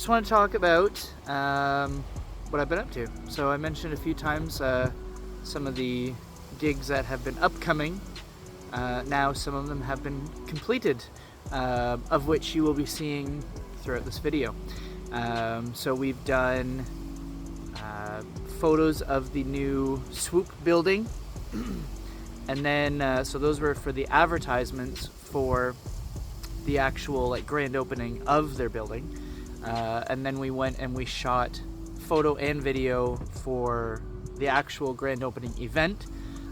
just want to talk about what I've been up to. So I mentioned a few times some of the gigs that have been upcoming. Now some of them have been completed, of which you will be seeing throughout this video. So we've done photos of the new Swoop building, and then so those were for the advertisements for the actual grand opening of their building, and then we went and we shot photo and video for the actual grand opening event.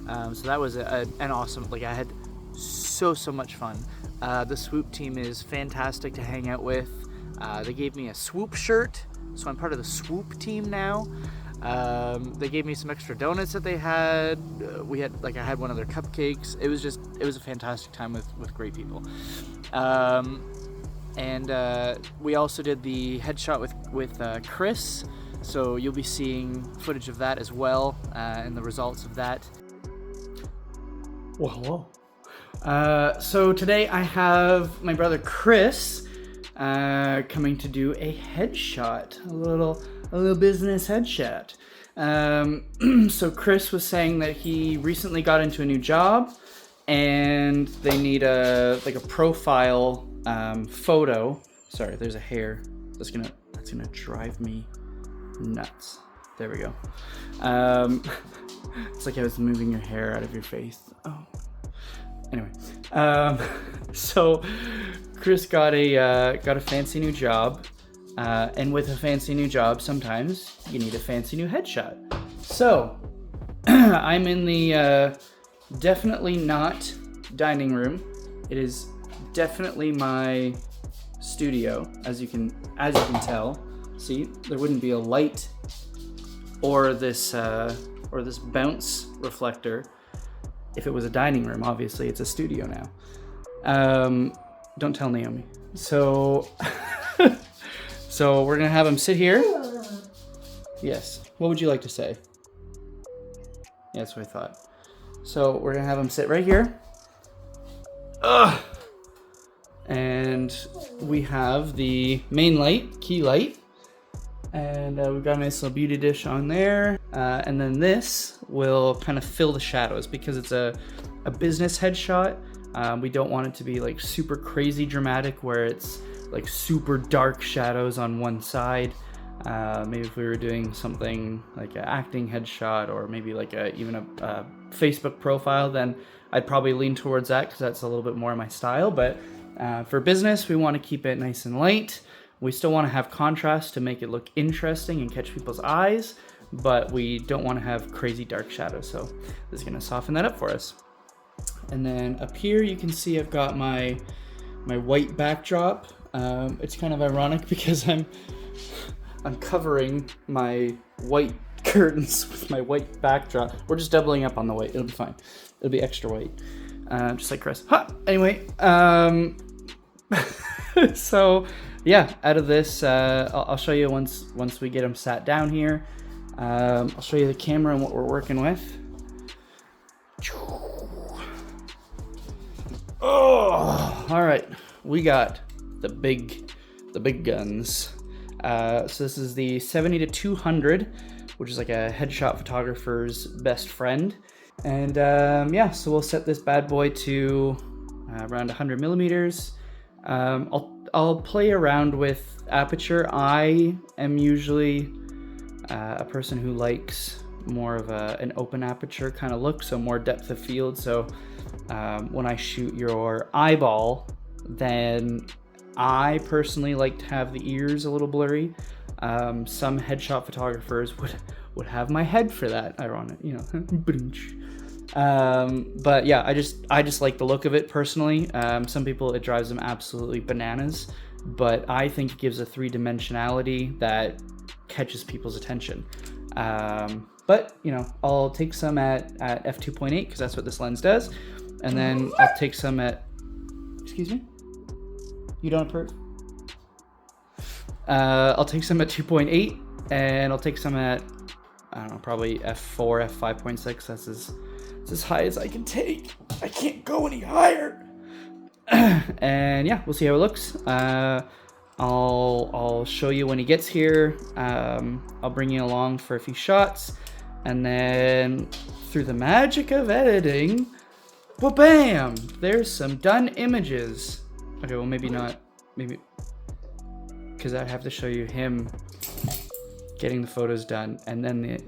So that was an awesome, I had so much fun. The Swoop team is fantastic to hang out with. They gave me a Swoop shirt, so I'm part of the Swoop team now. They gave me some extra donuts that they had. I had one of their cupcakes. It was a fantastic time with great people. And we also did the headshot with Chris, so you'll be seeing footage of that as well, and the results of that. Well, hello. So today I have my brother Chris coming to do a headshot, a little business headshot. So Chris was saying that he recently got into a new job, and they need a profile photo. Sorry, there's a hair that's gonna drive me nuts. There we go. It's like I was moving your hair out of your face. Oh. Anyway, so Chris got a fancy new job, and with a fancy new job, sometimes you need a fancy new headshot. So I'm in the definitely not dining room. It is definitely my studio, as you can tell. See, there wouldn't be a light or this bounce reflector if it was a dining room. Obviously, it's a studio now. Don't tell Naomi. So, so we're gonna have him sit here. Yes. What would you like to say? Yeah, that's what I thought. So we're gonna have him sit right here. And we have the main light, key light. And we've got a nice little beauty dish on there. And then this will kind of fill the shadows because it's a business headshot. We don't want it to be super crazy dramatic where it's super dark shadows on one side. Maybe if we were doing something like an acting headshot, or maybe even a Facebook profile, then I'd probably lean towards that because that's a little bit more my style. But for business, we want to keep it nice and light. We still want to have contrast to make it look interesting and catch people's eyes, but we don't want to have crazy dark shadows. So this is going to soften that up for us. And then up here, you can see I've got my white backdrop. It's kind of ironic because I'm covering my white curtains with my white backdrop. We're just doubling up on the white. It'll be fine. It'll be extra white, just like Chris. Anyway, so yeah, out of this, I'll show you once we get them sat down here. I'll show you the camera and what we're working with. Oh, all right, we got the big guns. So this is the 70-200, which is like a headshot photographer's best friend. And yeah, so we'll set this bad boy to around 100 millimeters. I'll play around with aperture. I am usually a person who likes more of an open aperture kind of look, so more depth of field. So when I shoot your eyeball, then I personally like to have the ears a little blurry. Some headshot photographers would have my head for that. Ironic, but yeah, I just like the look of it personally. Some people, it drives them absolutely bananas, but I think it gives a three-dimensionality that catches people's attention. But I'll take some at f2.8 because that's what this lens does, and then I'll take some at. Excuse me. You don't approve? I'll take some at 2.8, and I'll take some at, I don't know, probably f4, f5.6. That's as high as I can take. I can't go any higher. And yeah, we'll see how it looks. I'll show you when he gets here. I'll bring you along for a few shots, and then through the magic of editing, bam! There's some done images. Okay, well maybe not. Maybe because I have to show you him getting the photos done, and then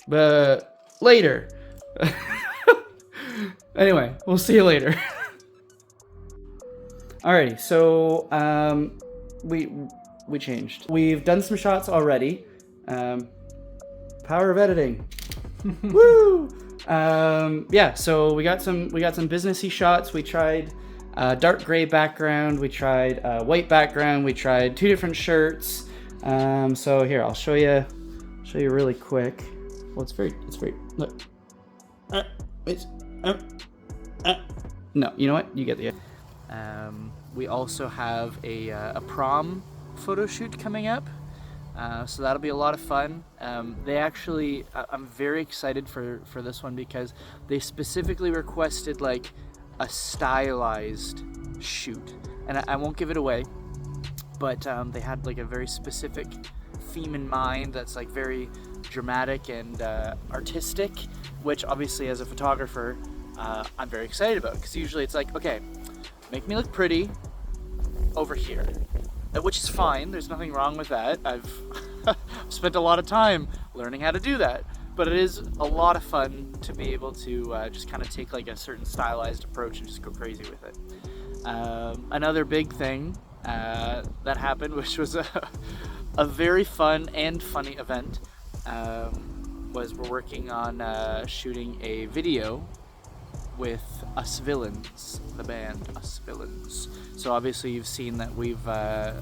but later. Anyway, we'll see you later. Alrighty, so we changed. We've done some shots already. Power of editing. Woo! Yeah, so we got some businessy shots. We tried dark gray background. We tried white background. We tried 2 different shirts. So here, I'll show you really quick. Well, it's very look. No, you know what? You get the. We also have a prom photo shoot coming up, so that'll be a lot of fun. They actually, I'm very excited for this one because they specifically requested like a stylized shoot, and I won't give it away, but they had like a very specific theme in mind that's like very dramatic and artistic, which obviously as a photographer I'm very excited about, because usually it's like, okay, make me look pretty over here, which is fine. There's nothing wrong with that. I've spent a lot of time learning how to do that, but it is a lot of fun to be able to just kind of take like a certain stylized approach and just go crazy with it. Another big thing that happened, which was a very fun and funny event, was we're working on shooting a video with Us Villains, the band Us Villains. So obviously you've seen that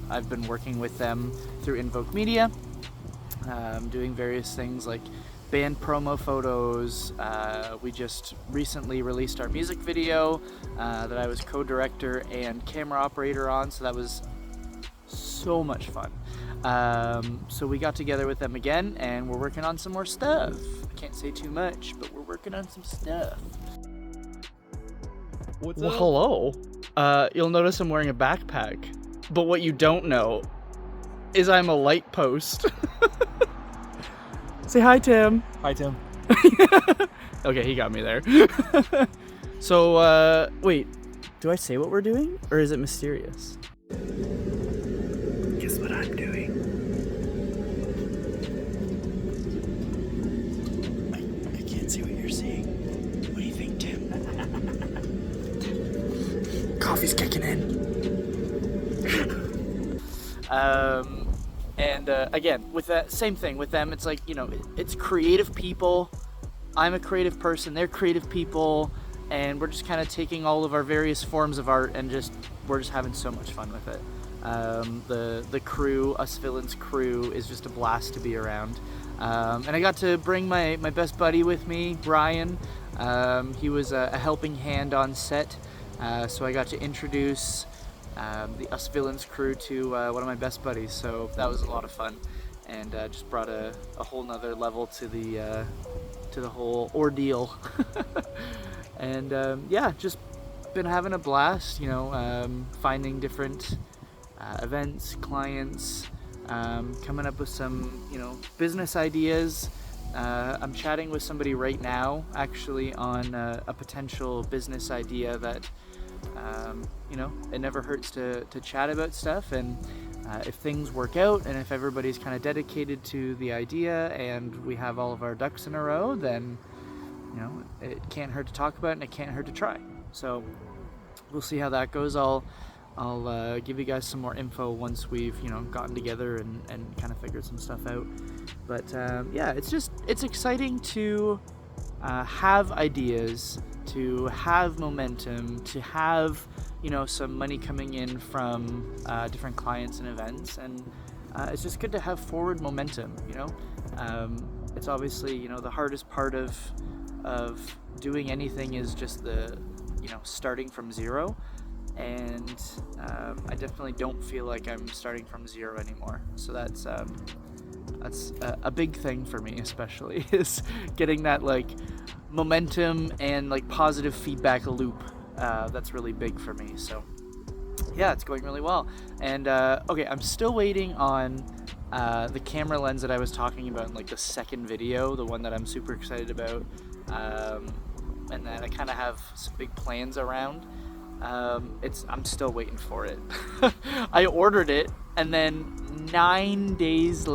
I've been working with them through Invoke Media, doing various things like band promo photos. We just recently released our music video that I was co-director and camera operator on, so that was so much fun. So we got together with them again, and we're working on some more stuff. I can't say too much, but we're working on some stuff. What's Well, up? hello. You'll notice I'm wearing a backpack, but what you don't know is I'm a light post. Say hi, Tim. Hi, Tim. Okay, he got me there. So, wait, do I say what we're doing, or is it mysterious? Guess what I'm doing? I can't see what you're seeing. What do you think, Tim? Coffee's kicking in. And again, with that same thing with them, it's like, you know, it's creative people. I'm a creative person, they're creative people, and we're just kind of taking all of our various forms of art and we're just having so much fun with it. The crew, Us Villains crew, is just a blast to be around. And I got to bring my best buddy with me, Brian. He was a helping hand on set, so I got to introduce the Us Villains crew to one of my best buddies, so that was a lot of fun, and just brought a whole nother level to the whole ordeal. And yeah, just been having a blast, you know, finding different events, clients, coming up with some, you know, business ideas. I'm chatting with somebody right now actually on a potential business idea that you know, it never hurts to chat about stuff, and if things work out and if everybody's kind of dedicated to the idea and we have all of our ducks in a row, then, you know, it can't hurt to talk about it and it can't hurt to try. So we'll see how that goes. I'll give you guys some more info once we've, you know, gotten together and kind of figured some stuff out. But yeah, it's exciting to have ideas, to have momentum, to have, you know, some money coming in from different clients and events, and it's just good to have forward momentum, you know. It's obviously, you know, the hardest part of doing anything is just the, you know, starting from zero, and I definitely don't feel like I'm starting from zero anymore. So that's a big thing for me, especially, is getting that like momentum and like positive feedback loop. That's really big for me. So Yeah, it's going really well. And okay, I'm still waiting on the camera lens that I was talking about in like the second video, the one that I'm super excited about, and that I kind of have some big plans around. I'm still waiting for it. I ordered it, and then 9 days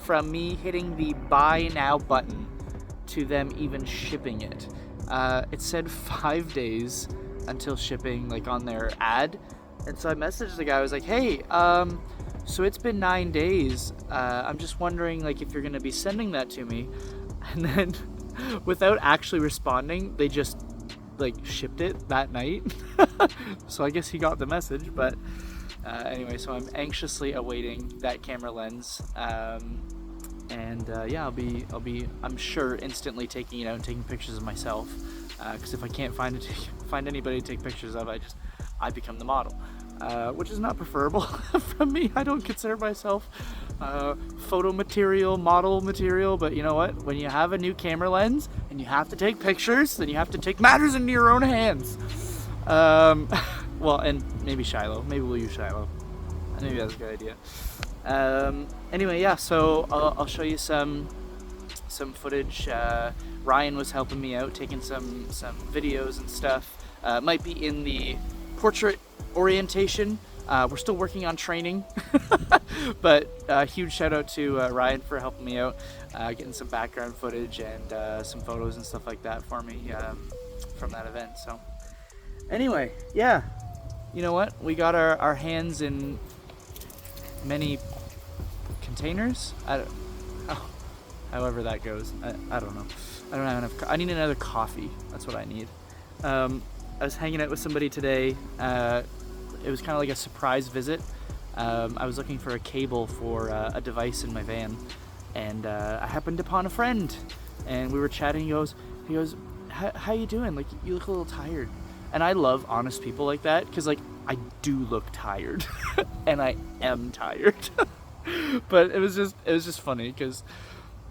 from me hitting the buy now button to them even shipping it, it said 5 days until shipping, like on their ad. And so I messaged the guy. I was like, hey, so it's been 9 days. I'm just wondering, like, if you're gonna be sending that to me. And then without actually responding, they just like shipped it that night. So I guess he got the message. But anyway, so I'm anxiously awaiting that camera lens. And yeah, I'll be I'm sure instantly taking it out and taking pictures of myself, because if I can't find anybody to take pictures of, I become the model, which is not preferable from me. I don't consider myself photo material, model material, but you know what? When you have a new camera lens and you have to take pictures, then you have to take matters into your own hands. Well, and maybe Shiloh. Maybe we'll use Shiloh. Maybe that's a good idea. Anyway, yeah, so I'll show you some footage. Ryan was helping me out, taking some videos and stuff. Might be in the portrait orientation. We're still working on training, but huge shout out to Ryan for helping me out, getting some background footage and some photos and stuff like that for me from that event. So anyway, yeah, you know what? We got our hands in many containers. However that goes. I don't know. I don't have enough. I need another coffee. That's what I need. I was hanging out with somebody today. It was kind of like a surprise visit. I was looking for a cable for a device in my van, and I happened upon a friend, and we were chatting. He goes, how you doing? Like, you look a little tired. And I love honest people like that, because like I do look tired, and I am tired. But it was just funny because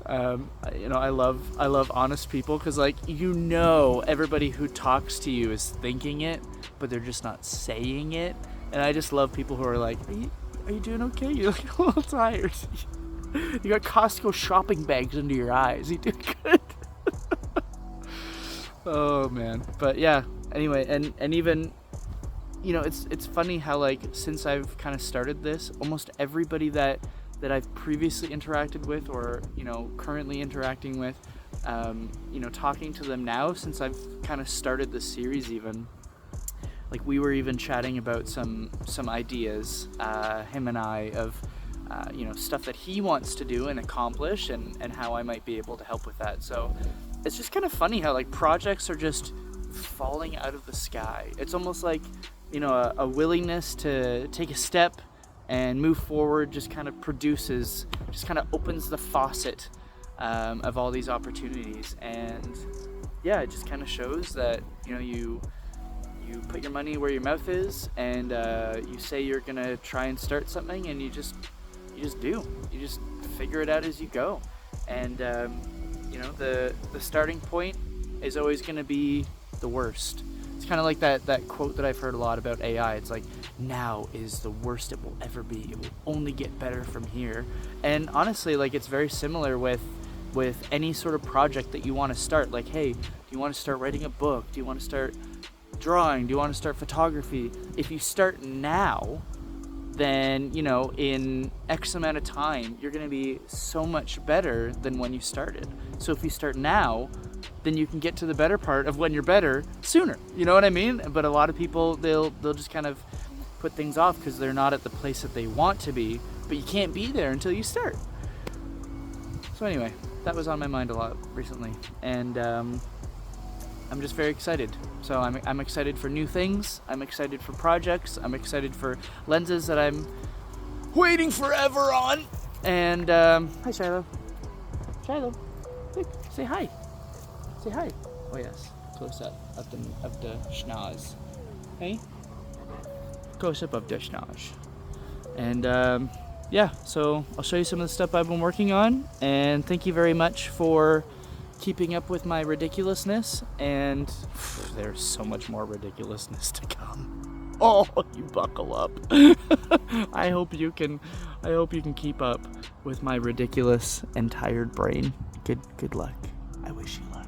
you know, I love honest people, because like, you know, everybody who talks to you is thinking it, but they're just not saying it. And I just love people who are like, are you doing okay? You look a little tired. You got Costco shopping bags under your eyes. You doing good? Oh man. But yeah, anyway, and even, you know, it's funny how like, since I've kind of started this, almost everybody that I've previously interacted with, or you know, currently interacting with, you know, talking to them now since I've kind of started this series, even like we were even chatting about some ideas, him and I, of you know, stuff that he wants to do and accomplish, and how I might be able to help with that. So it's just kind of funny how like projects are just falling out of the sky. It's almost like, you know, a willingness to take a step and move forward just kind of produces, just kind of opens the faucet of all these opportunities. And yeah, it just kind of shows that, you know, you put your money where your mouth is, and you say you're gonna try and start something, and you just figure it out as you go. And you know, the starting point is always gonna be the worst. It's kind of like that quote that I've heard a lot about AI. It's like, now is the worst it will ever be. It will only get better from here. And honestly, like, it's very similar with any sort of project that you want to start. Like, hey, do you want to start writing a book? Do you want to start drawing? Do you want to start photography? If you start now, then, you know, in X amount of time, you're going to be so much better than when you started. So if you start now, then you can get to the better part of when you're better sooner. You know what I mean? But a lot of people, they'll just kind of put things off because they're not at the place that they want to be, but you can't be there until you start. So anyway, that was on my mind a lot recently, and I'm just very excited. So I'm excited for new things. I'm excited for projects. I'm excited for lenses that I'm waiting forever on. And hi, Shiloh. Shiloh, look, say hi. Say hi. Oh yes, close up of the schnoz. Hey, close up of the schnoz. And yeah, so I'll show you some of the stuff I've been working on. And thank you very much for keeping up with my ridiculousness. And there's so much more ridiculousness to come. Oh, you buckle up. I hope you can keep up with my ridiculous and tired brain. Good luck. I wish you luck.